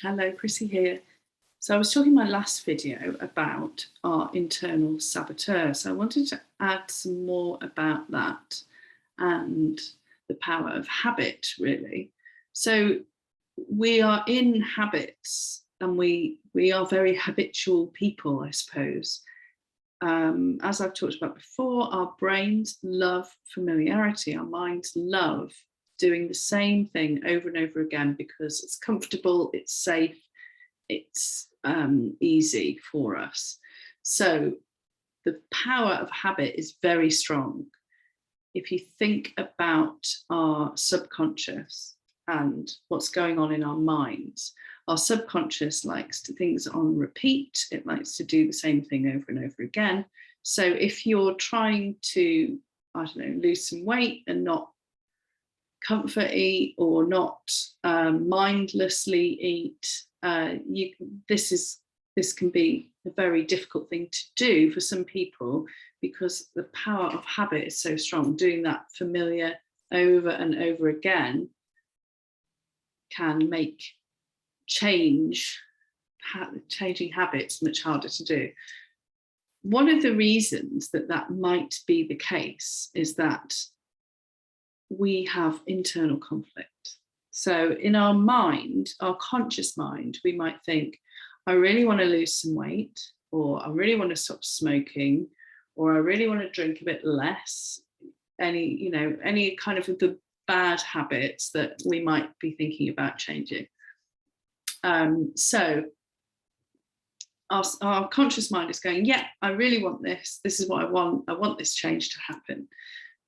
Hello, Chrissy here. So I was talking in my last video about our internal saboteur. So I wanted to add some more about that and the power of habit, really. So we are in habits and we are very habitual people, I suppose. As I've talked about before, our brains love familiarity. Our minds love doing the same thing over and over again because it's comfortable, it's safe, it's easy for us. So the power of habit is very strong. If you think about our subconscious and what's going on in our minds, our subconscious likes to things on repeat. It likes to do the same thing over and over again. So if you're trying to, I don't know, lose some weight and not comfort eat or not mindlessly eat, this can be a very difficult thing to do for some people because the power of habit is so strong. Doing that familiar over and over again can make changing habits much harder to do. One of the reasons that that might be the case is that we have internal conflict. So in our mind, our conscious mind, we might think, I really want to lose some weight, or I really want to stop smoking, or I really want to drink a bit less. Any kind of the bad habits that we might be thinking about changing. So our conscious mind is going, yeah, I really want this. This is what I want. I want this change to happen.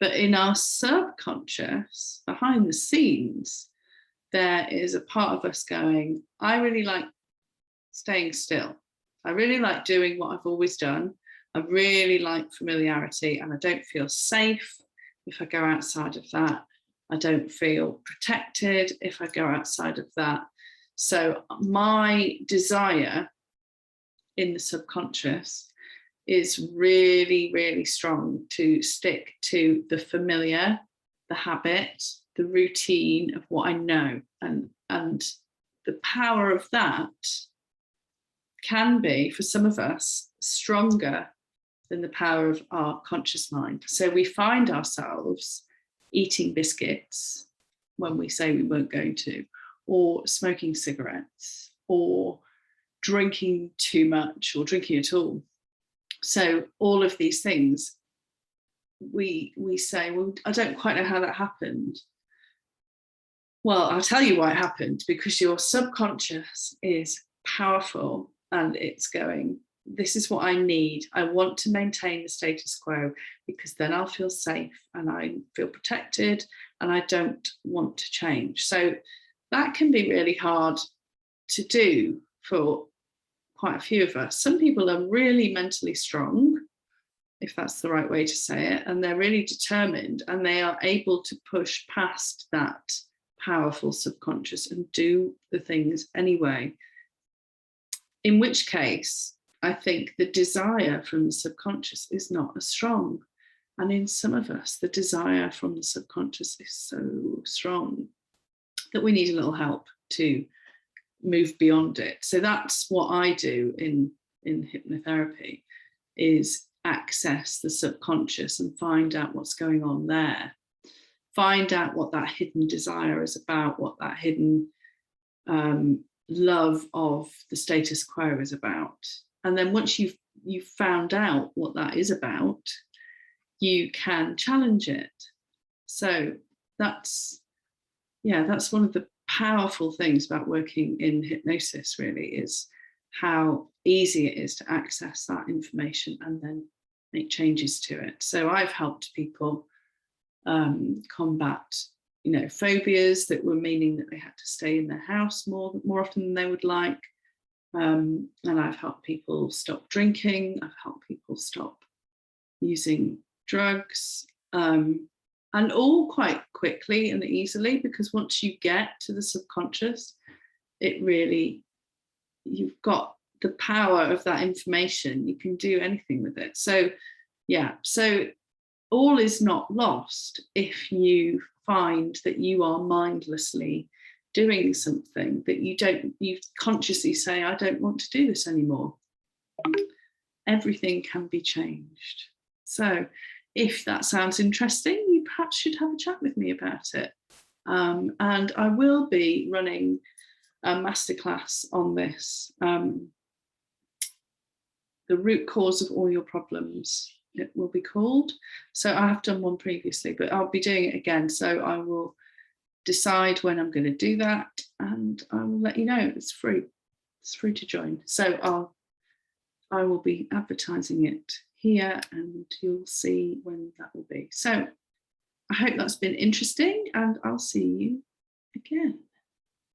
But in our subconscious, behind the scenes, there is a part of us going, I really like staying still. I really like doing what I've always done. I really like familiarity, and I don't feel safe if I go outside of that. I don't feel protected if I go outside of that. So my desire in the subconscious is really, really strong to stick to the familiar, the habit, the routine of what I know. And the power of that can be, for some of us, stronger than the power of our conscious mind. So we find ourselves eating biscuits when we say we weren't going to, or smoking cigarettes, or drinking too much, or drinking at all. So all of these things, we say, well, I don't quite know how that happened. Well, I'll tell you why it happened, because your subconscious is powerful and it's going, this is what I need. I want to maintain the status quo because then I'll feel safe and I feel protected and I don't want to change. So that can be really hard to do for quite a few of us. Some people are really mentally strong, if that's the right way to say it, and they're really determined and they are able to push past that powerful subconscious and do the things anyway. In which case, I think the desire from the subconscious is not as strong. And in some of us, the desire from the subconscious is so strong that we need a little help to move beyond it. So that's what I do in hypnotherapy, is access the subconscious and find out what's going on there. Find out what that hidden desire is about, what that hidden love of the status quo is about. And then once you've found out what that is about, you can challenge it. So that's one of the powerful things about working in hypnosis, really, is how easy it is to access that information and then make changes to it. So I've helped people combat, phobias that were meaning that they had to stay in their house more often than they would like. And I've helped people stop drinking. I've helped people stop using drugs. And all quite quickly and easily, because once you get to the subconscious, you've got the power of that information. You can do anything with it. So all is not lost if you find that you are mindlessly doing something that you consciously say, I don't want to do this anymore, everything can be changed. So if that sounds interesting, you perhaps should have a chat with me about it. And I will be running a masterclass on this, the root cause of all your problems, it will be called. So I have done one previously, but I'll be doing it again. So I will decide when I'm going to do that, and I will let you know. It's free. It's free to join. So I will be advertising it here, and you'll see when that will be. So I hope that's been interesting, and I'll see you again.